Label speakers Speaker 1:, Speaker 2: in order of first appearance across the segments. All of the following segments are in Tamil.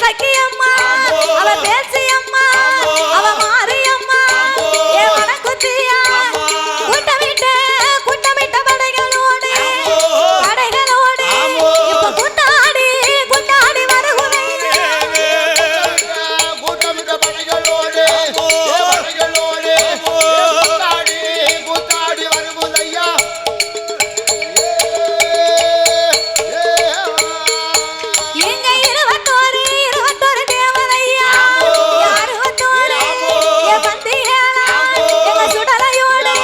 Speaker 1: சக்கியம்மா அவ பேசியம்மா அவ மாரியம்மா ஏ வடக்குத்தியா கூட்டமிட்ட படைகளோடு இப்ப கூட்டாடி வருகுதை
Speaker 2: கூட்டமிட்ட படைகளோடு கூட்டாடி வருகுதையா
Speaker 1: எங்க 21 தேவதையா 61 ஏ பந்தியேலா எங்க சுடலையோடு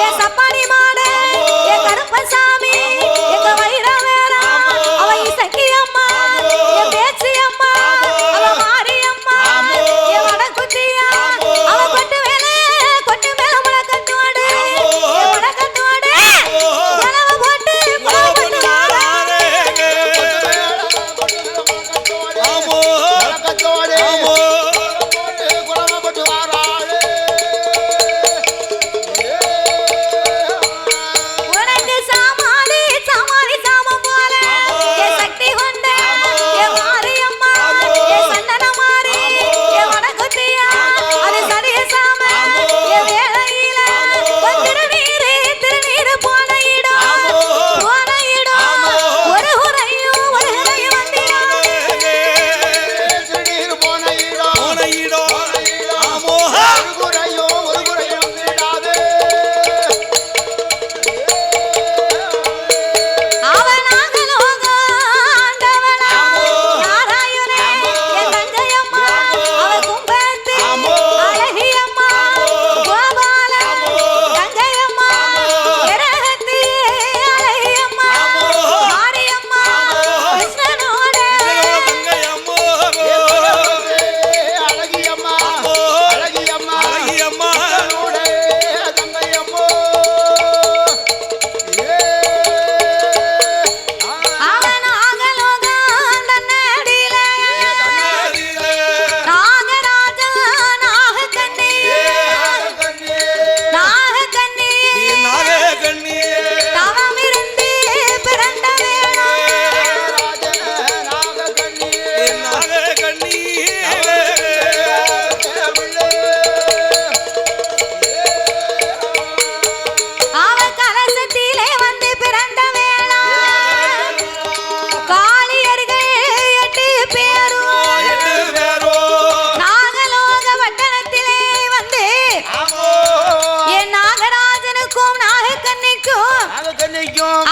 Speaker 1: ஏ சப்பானி மாடு ஏ கருப்பசாமி எங்க வைரவேலா அவ சக்கியம்மா ஏ பேச்சியம்மா அவ மாரியம்மா ஏ வடக்குத்தியா அவ கொட்டு மேல முழக்கத்தோடு ஏ முழக்கத்தோடு குலவ போட்டு உனக்கு சாமாளி சாமம் போல ஏ சக்தி கொண்ட ஏ மாரியம்மா ஏ சந்தன மாறி ஏ வடக்குத்தியா அது சரிய சாம ஏ வேளையில திருநீரு போன இடம் ஒரு உரையும் வந்தியா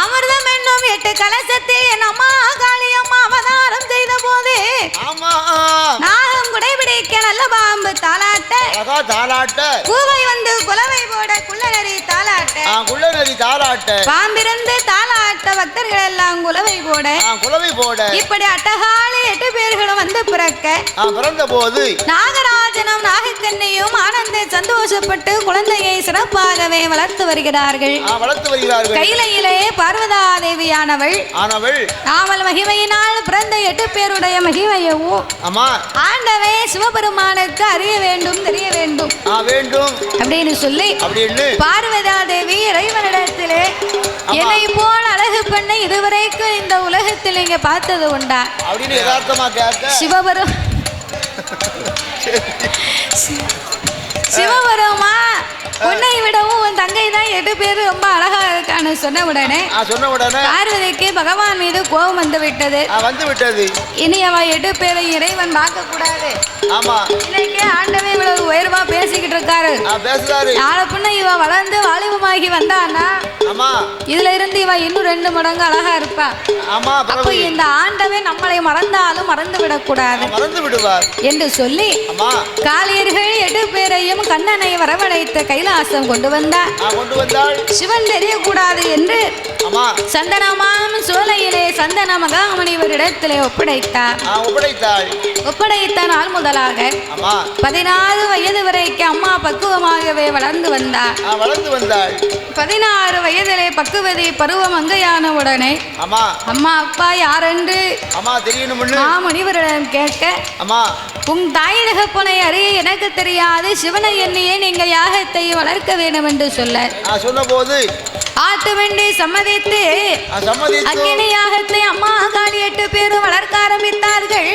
Speaker 1: அமிர்தம் என்னும் 8 கலசத்தை என் அம்மா காளியம்மா அவதாரம் செய்த போது நாகம் குடைபிடிக்க நல்ல பாம்பு தாளாட்ட கூவை வந்து குலவை போட குள்ளநரி தாளாட்ட பாம்பிருந்து தாளாட்ட பக்தர்கள் எல்லாம் குலவை போட இப்படி அட்டகாலி 8 பேர்களும் வந்து பிறந்த போது நாகராஜனும் நாகக்கண்ணியும் ஆனந்த சந்தோஷப்பட்டு குழந்தையை சிறப்பாகவே வளர்த்து வருகிறார்கள் கையிலே பார்வதா தேவியானவள் நாமல் மகிமையினால் பிறந்த 8 பேருடைய மகிமையவும் ஆண்டவே சிவபெருமானுக்கு அறிய வேண்டும் தெரிய வேண்டும் அப்படின்னு சொல்லி பார்வதா தேவி இறைவனிடத்திலே என்னை போல் அழகு பெண்ணை இதுவரைக்கும் இந்த உலகத்தில் இங்க பார்த்தது உண்டா சிவபெருமா உன்னை விடவும் உன் தங்கை தான் 8 பேர் ரொம்ப அழகா இருக்கான்னு சொன்ன உடனே பார்வதிக்கு பகவான் மீது கோபம் வந்து விட்டது இனி அவ 8 பேரை இறைவன் பார்க்க கூடாது இன்னைக்கு ஆண்டவே இவ்வளவு உயர்வா பேசிக்கிட்டு இருக்காரு நாளை பின்ன இவ வளர்ந்து வாலிபமாகி வந்தான்னா இதுல இருந்து இவ இன்னும் 2 மடங்கு அழகா இருப்பா அப்போ இந்த ஆண்டவே நம்மளை மறந்தாலும் மறந்து விடக்கூடாது என்று சொல்லி காளியர்கள் 8 பேரையும் கண்ணனை வரவழைத்த கைலாசம் கொண்டு வந்தார் சிவன் தெரியக்கூடாது என்று சந்தனமாம் சோலையிலே சந்தன மகாமுனிவரிடத்திலே ஒப்படைத்த நாள் முதலாக 16 வயது வரைக்கும் அம்மா பக்குவமாகவே வளர்ந்து வந்தார் 16 வயதிலே பக்குவதி பருவம் அங்கையான உடனே அம்மா அப்பா யாரென்று முனிவரிடம் கேட்க உன் தாய் தகப்பனை அறிய எனக்கு தெரியாது சிவனை எண்ணியே நீங்க யாகத்தை வளர்க்க வேண்டும் என்று சொன்னபோது ஆட்டு வேண்டி சம்மதித்து அக்னி யாகத்தை அம்மா காளி 8 பேரும் வளர்க்க ஆரம்பித்தார்கள்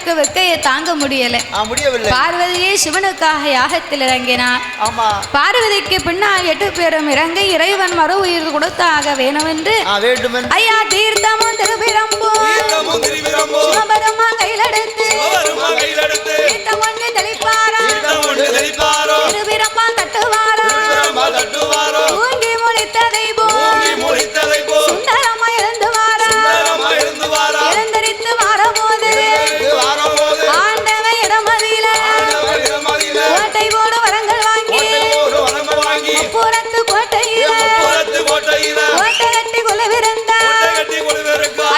Speaker 1: சிவனுக்கு வெக்கையை தாங்க முடியல,
Speaker 2: முடியவில்லை.
Speaker 1: பார்வதியே சிவனுக்காக யாகத்தில் இறங்கினார்.
Speaker 2: ஆமா,
Speaker 1: பார்வதிக்கு பின்னால் 8 பேரும் இறங்கி இறைவன் மறு உயிர் கொடுத்தாக வேண்டும் என்று ஐயா தீர்த்தமும் திருபிரம்பும் சிவபெருமா கையிலெடுத்து தீர்த்தம் ஒன்று தெளிப்பாரா, திருபிரம்பா தட்டுவாரா, தூங்கி முழித்ததை போல் சுந்தரமா எழுந்து வாரா, எழுந்தரித்து வாரபோது ஆண்டவன் இடமதியில கோட்டை போடு வரங்கள் வாங்கி புறத்து கோட்டையில கோட்டை கட்டி கொலுவிருந்த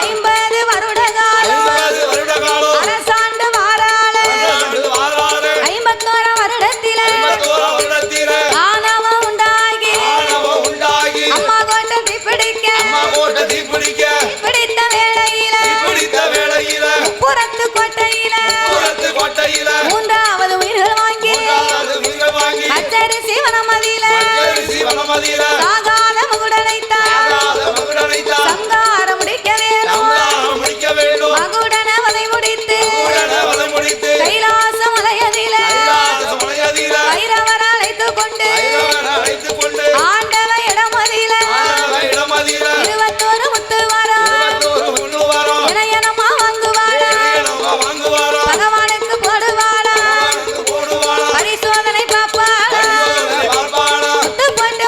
Speaker 1: 50 வருட காலம் அரசாண்டு வாராள 51 வருடத்தில ஆணவம் உண்டாகி அம்மா கோட்டை தீப்பிடிக்க பிடித்த வேளையில புறத்து கோட்டையில 3வது உயிர்கள் வாங்கி அச்சரி சீவனமதியில சாகாத மகுடனைத்தான் சங்காரம் முடிக்க வேணும், மகுடன வதை முடித்து கைலாச மலையதில வைரவர் அழைத்துக் கொண்டு ஆண்டவ இடமதியில 21 முத்து வரும் இணையனமா வாங்குவாரா, பகவானுக்கு போடுவாரா, பரிசோதனை பார்ப்பாரா, முத்து போட்டு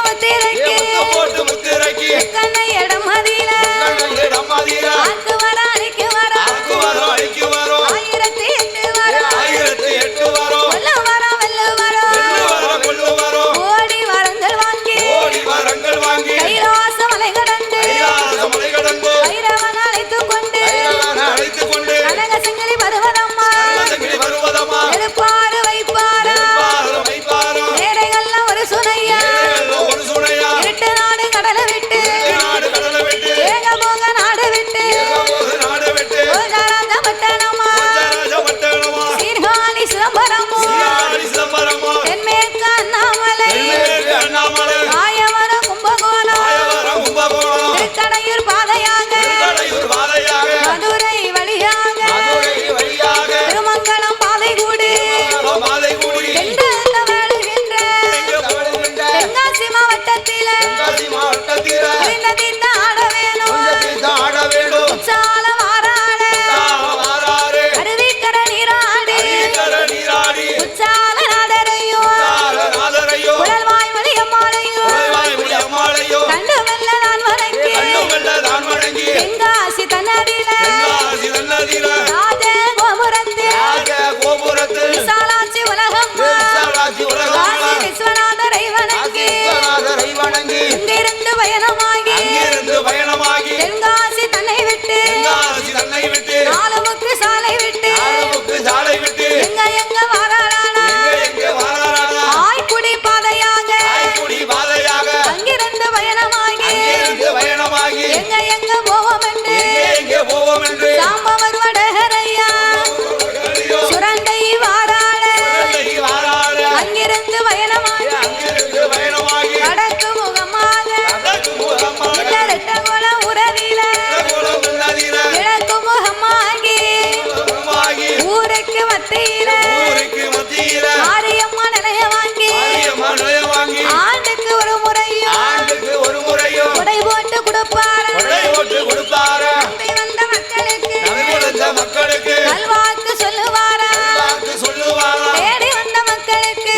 Speaker 1: முத்திரைக்கு கண்ணை இடமதியில ஆக்கு வர அழிக்கு வர 1008 வரும் கொல்ல வரும் ஓடி வரங்கள் வாங்கி கைலாச மலை கடந்து வைரவன் அழைத்துக் கொண்டு கனக சங்கிலி வருவதம்மா எடுப்பாரு வைப்பாரா, நேரைகள்லாம் ஒரு சுனையா இருட்டு நாடு கடலை விட்டு ஏக போக நாடு விட்டு ராஜ பட்டணமா சீர்காழி சிதம்பரமும் தென்மேற்கு அண்ணாமலை ஆயவர கும்பகோணம் திருக்கடையூர் பாதையாக மதுரை வழியாக திருமங்கலம் பாதை கூடு வாழுகின்ற தென்காசி மாவட்டத்தில தீர்த்த ஆட வேணும் உச்சால வாராள அருவிக்கர நீராடி உச்சால நாதரையும் குழல்வாய் மொழியம்மாளையும் கண்டு வெல்ல நான் வணங்கி தென்காசி தன்னதில ராஜ கோபுரத்தில் விசாலாட்சி உலகம்மா காசி விஸ்வநாதரை வணங்கி இங்கிருந்து பயணமாகி தென்காசி தன்னை விட்டு 4 முக்கு சாலை விட்டு எங்க வாராளானா ஆய்க்குடி பாதையாக அங்கிருந்து பயணமாகி எங்க போவோம் என்று சாம்பவர் வடகரையா சுரண்டை வாராள அங்கிருந்து பயணமாகி வடக்கு முகமாக இரட்டகுல உறவில கிழக்கு முகமாகி ஊருக்கு மத்தியில மாரியம்மா நிலைய வாங்கி ஆண்டுக்கு ஒரு முறையும் உடை போட்டு கொடுப்பாரா, நம்பி வந்த மக்களுக்கு நல்வாக்கு சொல்லுவாரா, தேடி வந்த மக்களுக்கு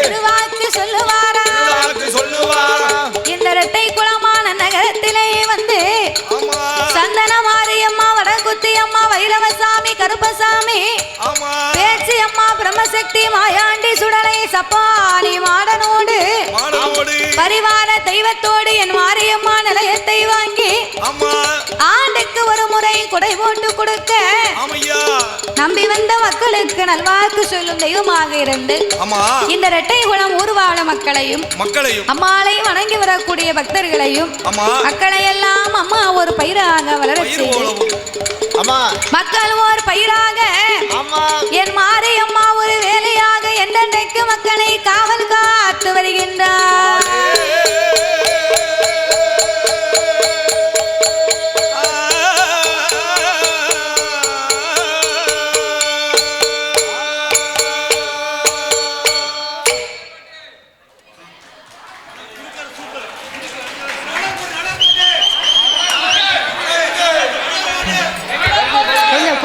Speaker 1: திருவாக்கு சொல்லுவாரா. இந்த இரட்டை குளமான நகரத்திலே வந்து சந்தன மாரியம்மா, வடகுத்தி அம்மா, வைரவசாமி, கருப்பசாமி, பேச்சி அம்மா, பிரம்மசக்தி, மாயாண்டி, சுடலை, சப்பானி மாடனோடு பரிவார தெய்வத்தோடு என் மாரியம்மா நிலையத்தை வாங்கி ஆண்டுக்கு ஒரு முறை குடை போட்டு கொடுக்க நம்பி வந்த மக்களுக்கு நல்வாக்கு சொல்லும் தெய்வமாக இருந்து இந்த இரட்டை குளம் ஊர்வாழ மக்களையும் அம்மாளையும் வணங்கி வரக்கூடிய பக்தர்களையும் மக்களை எல்லாம் அம்மா ஒரு பயிராக வளர செய்து மக்கள் ஒரு பயிராக என் மாரியம்மா ஒரு வேலையாக என்றென்றைக்கு மக்களை காவல் காத்து வருகின்றார்.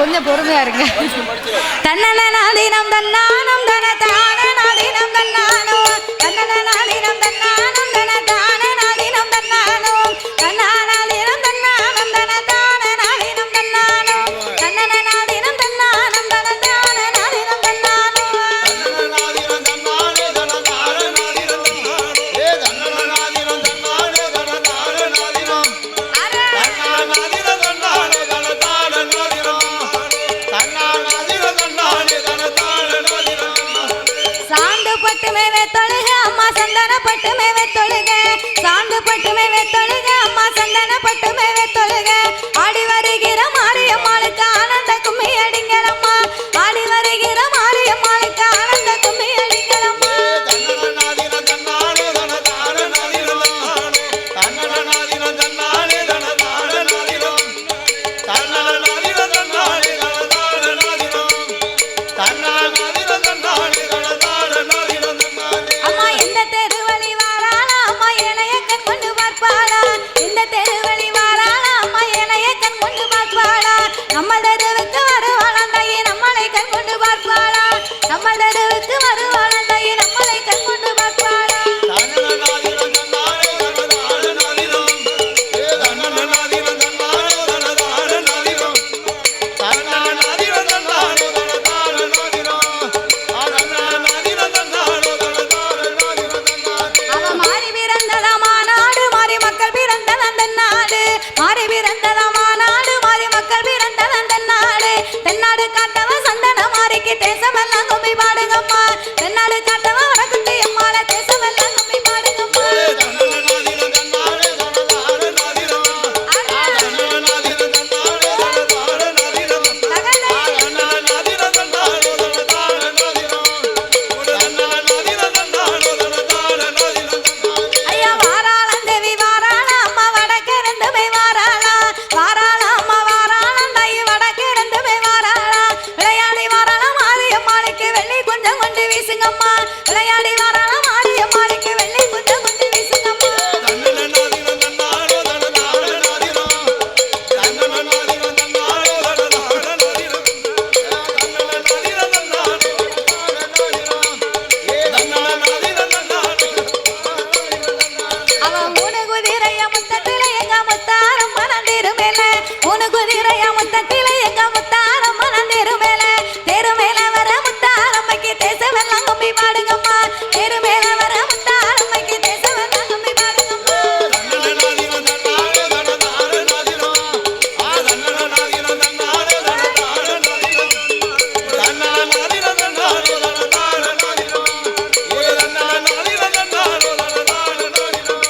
Speaker 1: கொஞ்சம் பொறுமையா இருங்க. தன்னன நாதினம் தன்னானம் தன தான நாதினம் தன்னானோ தன்னன நாதினம் தன்னானம் தன தான நாதினம் தன்னானோ தன்னானாதினம் தன்னானம் தன தான நாதினம் தன்னானோ தன்னன நாதினம் தன்னானம் தன தான நாதினம் தன்னானோ
Speaker 2: தன்னநாதினம் தன்னானே தன தான நாதினம் ஏ தன்னநாதினம் தன்னானே தன தான நாதினம் தன்னநாதினம் தன்னானே தன தான நாதினம் தன்னநாதினம் தன்னானே தன தான நாதினம்
Speaker 1: சாந்து பட்டு மேவே தொழுக அம்மா சந்தன பட்டு மேவே தொழுக சாந்து பட்டு மேவே தொழுக அம்மா சந்தன பட்டு மேவே தொழுக ஆடி வருகிற மாரியம்மாளுக்கு ஆனந்த கும்மி அடிங்களம்மா ஆடி வருகிற மாரியம்மாளுக்கு ஆனந்த கும்மி அடிங்களம்மா
Speaker 2: தன்னநாதினம் தன்னானே தன தான நாதினம் தன்னநாதினம் தன்னானே தன தான நாதினம் தன்னநாதினம் தன்னானே தன தான நாதினம் தன்னநாதினம் தன்னானே தன தான நாதினம் தன்னானே
Speaker 1: அம்மா இந்த தெருவழி வாராளா அம்மா இளைய கண் கொண்டு பார்ப்பாளா இந்த தெருவழி வாராளா அம்மா இளைய கண் கொண்டு பார்ப்பாளா நம்ம தெருவுக்கு வருவாளாம் தாயே நம்மளை கண் கொண்டு பார்ப்பாளா நம்ம தெருவுக்கு வருவாளாம் தாயே நம்மளை கண் கொண்டு பார்ப்பாளா
Speaker 2: தன்னநாதினம் தன்னானே தன தான நாதினம் ஏ தன்னநாதினம் தன்னானே தன தான நாதினம் தன்னநாதினம் தன்னானே தன தான நாதினம் தன்னநாதினம் தன்னானே தன தான நாதினம் தன்னானே
Speaker 1: அவ மாறி பிறந்ததாமா நாடு மாறி மக்கள் பிறந்தது அந்த நாடு மாறி பிறந்ததாமா நாடு மாறி மக்கள் பிறந்தது அந்த நாடு தென்னாடு காத்தவ சந்தன மாறிக்கு தேசமெல்லாம் கும்மி பாடுங்கம்மா தென்னாடு காத்தவ வடக்குட்டி அம்மாள தேசமெல்லாம் கும்மி பாடுங்கம்மா
Speaker 2: தன்னநாதினம் தன்னானே தன தான நாதினம் தன்னநாதினம் தன்னானே தன தான நாதினம் தன்னநாதினம் தன்னானே தன தான நாதினம் தன்னநாதினம் தன்னானே தன தான நாதினம் தன்னானே
Speaker 1: ஐயா வாராளம் தேவி வாராளா அம்மா வடக்கிருந்துமே வாராளா வாராளா அம்மா வாராளம் தாயி வடக்கிருந்துமே வாராளா விளையாடி வாராளா மாரியம்மாளுக்கு வெள்ளி கொஞ்சம் கொண்டு வீசுங்கம்மா விளையாடி வாராளா மாரியம்மாளுக்கு வெள்ளி கொஞ்சம் கொண்டு வீசுங்கம்மா
Speaker 2: தன்னநாதினம் தன்னானே தன தான நாதினம் தன்னநாதினம் தன்னானே தன தான நாதினம் தன்னநாதினம் தன்னானே தன தான நாதினம் ஏ தன்னநாதினம் தன்னானே
Speaker 1: அவ மூணு குதிரைய முத்தத்தில எங்க முத்தாரம் மனந்திருமேல மூணு குதிரைய முத்தத்தில எங்க முத்தாரம் மனந்திருமேல தெரு மேல வர முத்தாரம்மைக்கு தேசமெல்லாம் கும்மி பாடுங்கம்மா தெரு மேல வர முத்தாரம்மைக்கு தேசமெல்லாம் கும்மி பாடுங்கம்மா
Speaker 2: தன்னநாதினம் தன்னானே தன தான நாதினம் தன்னநாதினம் தன்னானே தன தான நாதினம் தன்னநாதினம் தன்னானே தன தான நாதினம் ஏ தன்னநாதினம் தன்னானே தன தான நாதினம்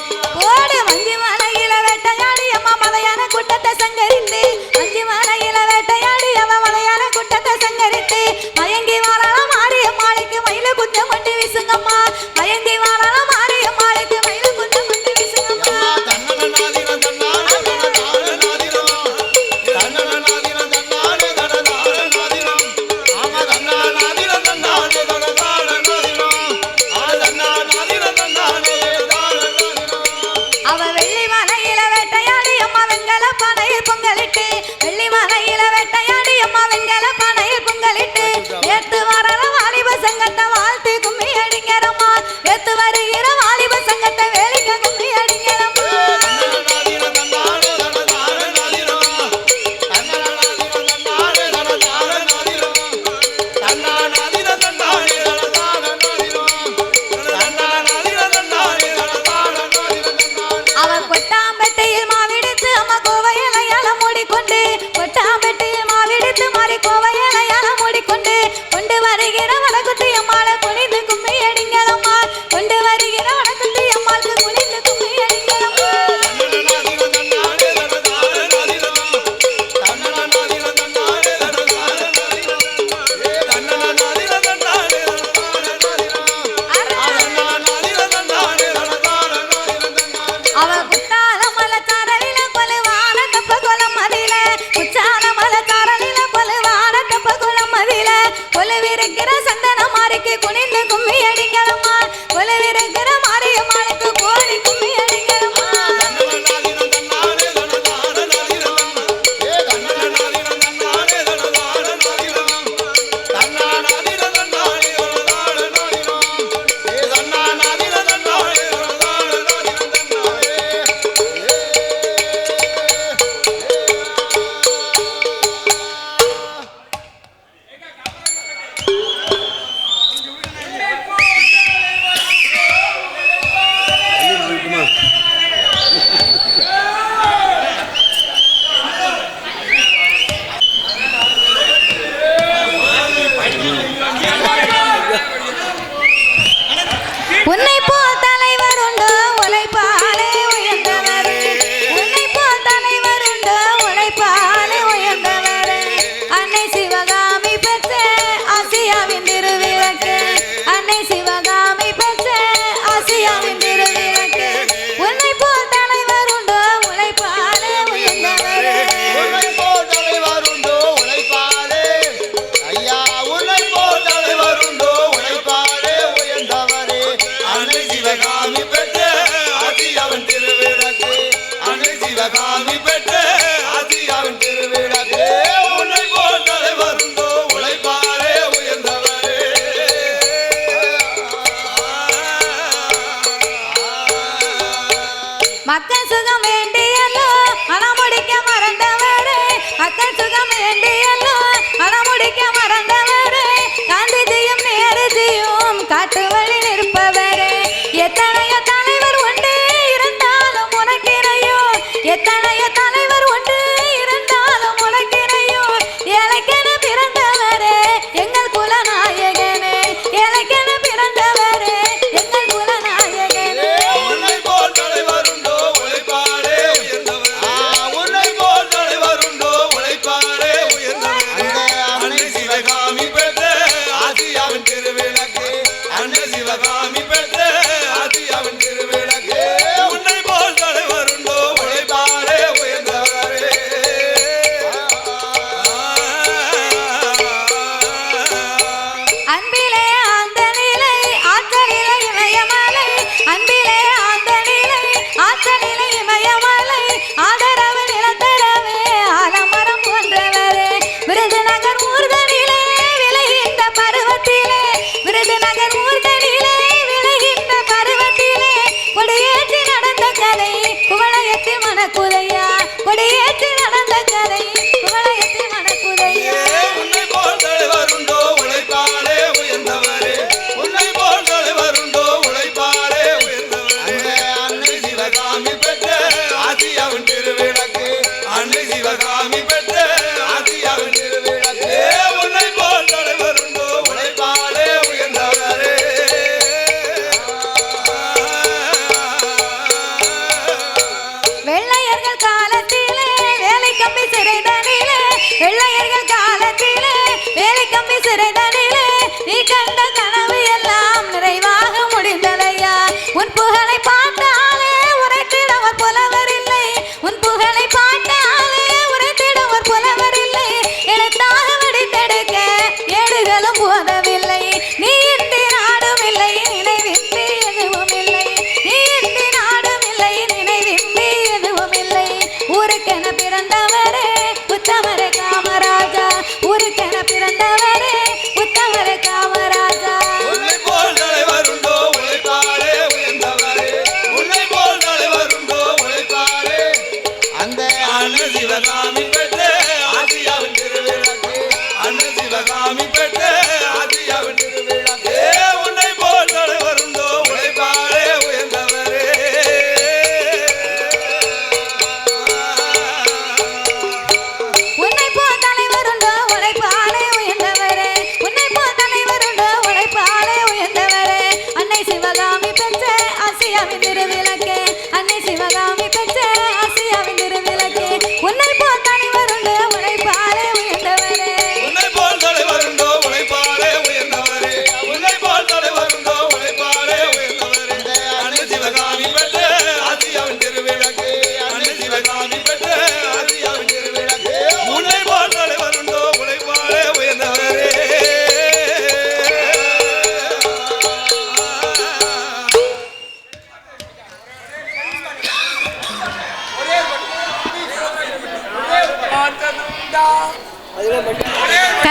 Speaker 1: ஓடு மஞ்சி மலையில வேட்டையாடி அம்மா மலையான கூட்டத்தை சங்கரித்து மஞ்சி மலையில வேட்டையாடி அவ மலையான கூட்டத்தை சங்கரித்து மயங்கி வாராளம் மாரியம்மாளுக்கு மயில குஞ்சம் கொண்டு வீசுங்கம்மா மயங்கி வாராளம் மாரியம்மாளுக்கு மயில குஞ்சம் கொண்டு வீசுங்கம்மா
Speaker 2: தன்னநாதினம் தன்னானே தன தான நாதினம் தன்னநாதினம் தன்னானே தன தான நாதினம் தன்னநாதினம் தன்னானே தன தான நாதினம் தன்னநாதினம் தன்னானே தான நாதினம்
Speaker 1: அவ வெள்ளி மலையில வேட்டையாடி அம்மா வெங்கல பானையில் பொங்கலிட்டு வெள்ளி மலையில வேட்டையாடி அம்மா வெங்கல பானையில் பொங்கலிட்டு ஏத்து வர வாலிப சங்கத்தை வாழ்த்து கும்மி அடிங்கிறம்மா ஏத்து வருகிற வாலிப சங்கத்தை வேலிக்க கும்மி அடிங்கிறம்மா
Speaker 2: தன்னநாதினம் தன்னானே தன தான நாதினம் தன்னநாதினம் தன்னானே தன தான நாதினம் தன்னநாதினம் தன்னானே தன தான நாதினம் தன்னநாதினம் தன்னானே தன தான நாதினம் தன்னானே
Speaker 1: அவ கொட்டாம்பெட்டையில் மாவிடுத்து அம்மா கோவையலையால மூடிக்கொண்டு கொட்டாம்பெட்டையில் மாவிடுத்து மாறி கோவையலையால மூடிக்கொண்டு கொண்டு வருகிற வடக்குட்டி அம்மாள குனிந்து கும்மி அடிங்களம்மா கொண்டு வருகிற வடக்குட்டி அம்மாளுக்கு குனிந்து கும்மி அடிங்களம்மா
Speaker 2: தன்னநாதினம் தன்னானே தன தான நாதினம் தன்னநாதினம் தன்னானே தன தான நாதினம் ஏ தன்னநாதினம் தன்னானே தன தான நாதினம் தன்னநாதினம் தன்னானே தன தான நாதினம் தன்னானே
Speaker 1: அவ குத்தால மலக்காரலில கொலுவான தப்ப குளம் மதில குச்சால மலக்காரலில கொலுவான தப்ப குளம் மதில கொலுவிருக்கிற சந்தன மாறிக்கு குனிந்து கும்மி அடிங்களம்மா கொலுவிருக்கிற மாரியம்மாளுக்கு கோடி கும்மி அடிங்களம்மா
Speaker 2: தன்னநாதினம் தன்னானே தன தான நாதினம் ஏ தன்னநாதினம் தன்னானே தன தான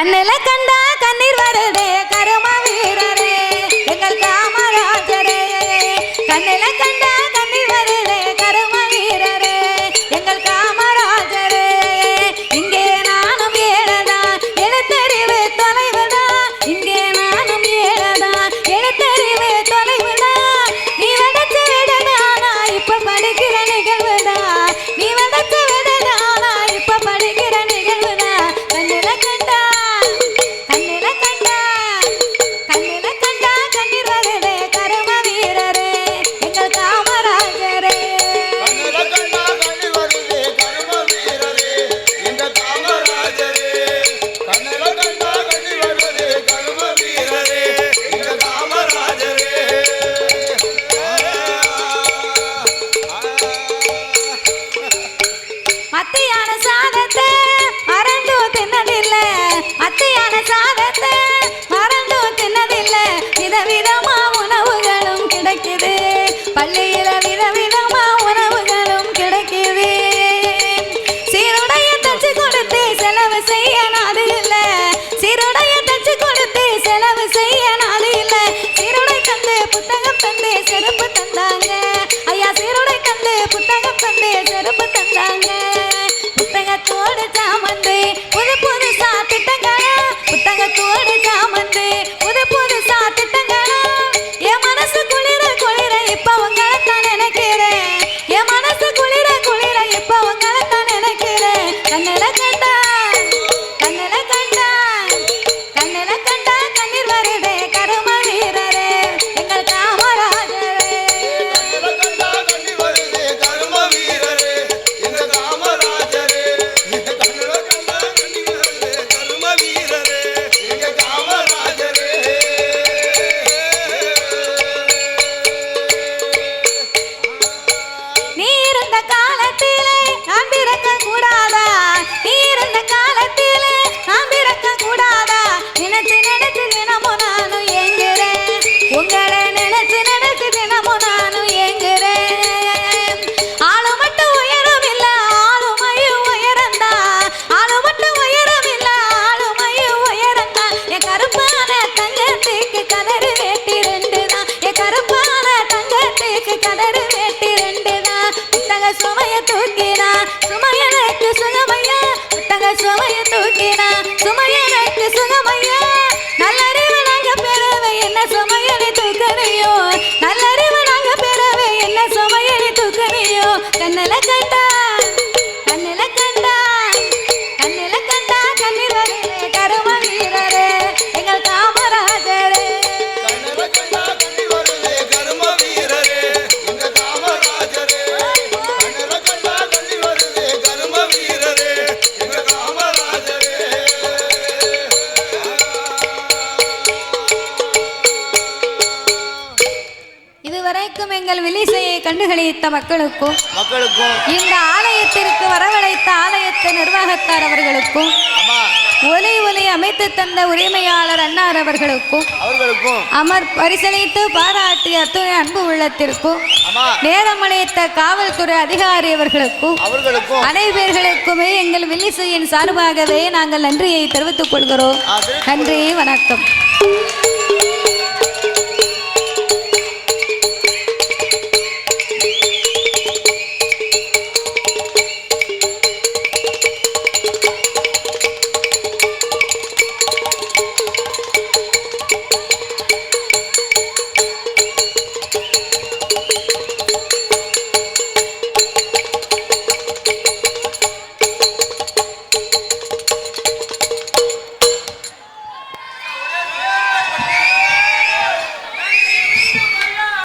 Speaker 1: கண்ணில கண்டா கண்ணீர் வருதே கரும வீரரே எங்கள் காமராஜரே கண்ணில கண்டா கண்ணீர் வருதே கரும வீரரே எங்கள் காமராஜரே இங்கே நானும் ஏழதான் எழுத்தறிவு தொலைவுதா இங்கே நானும் ஏழதான் எழுத்தறிவு தொலைவுதா நீ வடச்ச விடதானா இப்ப படிக்கிற நிகழ்வுதா நீ வடச்ச விடதானா இப்ப படிக்கிற நிகழ்வுதா கண்ணில கண்டா கண்ணில கண்டா கண்ணில கண்டா கண்ணீர் வருதே கரும வீரரே எங்கள் காமராஜரே
Speaker 2: கண்ணில கண்டா கண்ணீர் வருதே கரும வீரரே எங்க காமராஜரே கண்ணில கண்டா கண்ணீர் வருதே கரும வீரரே எங்க காமராஜரே
Speaker 1: மத்தியான சாதத்தை மறந்து தின்னதில்ல மத்தியான சாதத்தை மறந்து தின்னதில்ல விதவிதமா உணவுகளும் கிடைக்குது பள்ளியில விதவிதமா உணவுகளும் கிடைக்குது சீருடைய தச்சு கொடுத்து செலவு செய்ய நாடு இல்ல சீருடைய தச்சு கொடுத்து செலவு செய்ய நாடு இல்ல சீருடை தந்து புத்தகம் தந்து செருப்பு தந்தாங்க ஐயா சீருடை தந்து புத்தகம் தந்து செருப்பு தந்தாங்க புத்தகத்தோடு சாமந்து புது புதுசா திட்டங்களா புத்தகத்தோடு சாமந்து புது புதுசா திட்டங்களா என் மனசு குளிர குளிர இப்ப உங்களைத்தான் நினைக்கிறேன் என் மனசு குளிர குளிர இப்ப உங்களைத்தான் நினைக்கிறேன் கண்ணில கண்டா கண்ணில கண்டா கண்ணில கண்டா கண்ணீர் வருதே கரும வீரரே எங்கள் காமராஜரே
Speaker 2: கண்ணில கண்டா கண்ணீர் வருதே கரும வீரரே எங்க காமராஜரே கண்ணில கண்டா கண்ணீர் வருதே கரும வீரரே எங்க காமராஜரே
Speaker 1: நீ இருந்த காலத்திலே நான் பிறக்க கூடாதா நீ இருந்த காலத்திலே நான் பிறக்க கூடாதா நினைச்சு நினைச்சு தினமும் நானும் ஏங்குறேன் உங்களை நினைச்சு நினைச்சு தினமும் நானும் ஏங்குறேன் ஆளு மட்டும் உயரம் இல்ல ஆளுமையும் உயரந்தா ஆளு மட்டும் உயரம் இல்ல ஆளுமையும் உயரந்தா என் கருப்பான தங்கத்துக்கு கதறு வேட்டி ரெண்டு தான் என் கருப்பான தங்கத்துக்கு கதறு வேட்டி ரெண்டு தான் புத்தக சுமைய தூக்கினா சுமையனுக்கு சுகமையா புத்தக சுமைய தூக்கினா சுமையனுக்கு சுகமையா நல்லறிவு நாங்க பெறவே என்ன சுமையனை தூக்கறியோ நல்லறிவு நாங்க பெறவே என்ன சுமையனை தூக்கறியோ கண்ணில கண்டா கண்ணில கண்டா கண்ணில கண்டா கண்ணீர் வருதே கரும வீரரே எங்கள் காமராஜரே
Speaker 2: கண்ணில கண்டா கண்ணீர் வருதே கரும வீரரே எங்க காமராஜரே கண்ணில கண்டா கண்ணீர் வருதே கரும வீரரே எங்க காமராஜரே
Speaker 1: இதுவரைக்கும் எங்கள் வில்லிசையை கண்டுகளித்த மக்களுக்கும் இந்த ஆலயத்திற்கு வரவழைத்த ஆலயத்து நிர்வாகத்தார் அவர்களுக்கும்
Speaker 2: அம்மா
Speaker 1: ஒலி அமைத்து தந்த உரிமையாளர் அன்னார் அவர்களுக்கும் அமர் பரிசளித்து பாராட்டிய அத்துணை அன்பு உள்ளத்திற்கும் நேரமளித்த காவல்துறை அதிகாரி அவர்களுக்கும் அனைவர்களுக்குமே எங்கள் வில்லிசையின் சார்பாகவே நாங்கள் நன்றியை தெரிவித்துக் கொள்கிறோம். நன்றி, வணக்கம்.